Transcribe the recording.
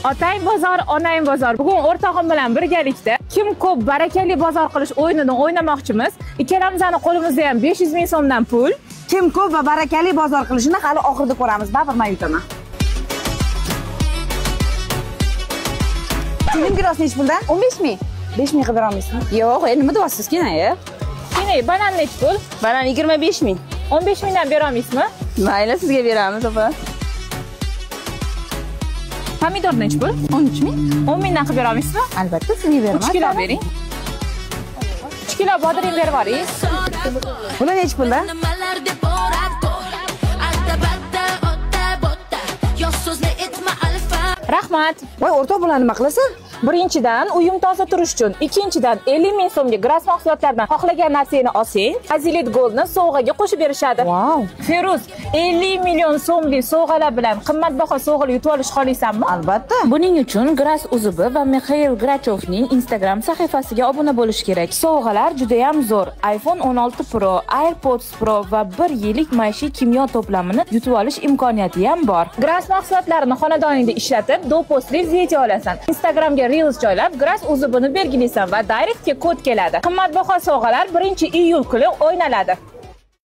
Otang bozor, onang bozor. Bugun o'rtog'im bilan birgalikda kim ko'p barakali bozor qilish o'yinini o'ynamoqchimiz. Ikkalamizning qo'limizda ham 500 ming so'mdan pul. Kim ko'p va barakali bozor qilishini hali oxirida ko'ramiz. Baribir men yutaman. Sening gilos nech puldan? 15 ming. 5 ming qilib olmaysizmi? Yo'q, nima deyapsiz keyin? Qani, banan nech pul? Banan 25 ming. 15 mingdan bera olmaysizmi? Mayli, sizga beramiz, opa. Pomidor nech pul? 13 ming. 10 mingdan qilib bera olmaysizmi? Albatta, sizga beraman. 3 kilo bering. 3 kilo bodring berib yuboring. Bular nech puldan? Rahmat. Voy, o'rtoq bularni nima qilasan? Birinchidan uyum toza turish uchun, ikkinchidan 50 ming so'mga Gras mahsulotlaridan xohlagan narsangni olsang, Azilet Goldni sovg'aga qo'shib berishadi. Wow. Feruz, 50 million so'mlik sovg'alar bilan qimmatbaho sovg'alar yutib olish xohlaysanmi? Albatta. Buning uchun Gras Uzubi va Mikhail Grachovning Instagram sahifasiga obuna bo'lish kerak. Sovg'alar juda ham zo'r. iPhone 16 Pro, AirPods Pro va 1 yillik maishiy kimyo to'plamini yutib olish imkoniyati ham bor. Gras mahsulotlarini xonadoningda ishlatib, do'postli video olasan. Instagramga Reels joylab, Gras Uzubini belgilaysan va direktga kod keladi. Qimmatbaho sovg'alar 1-iyul kuni o'ynaladi.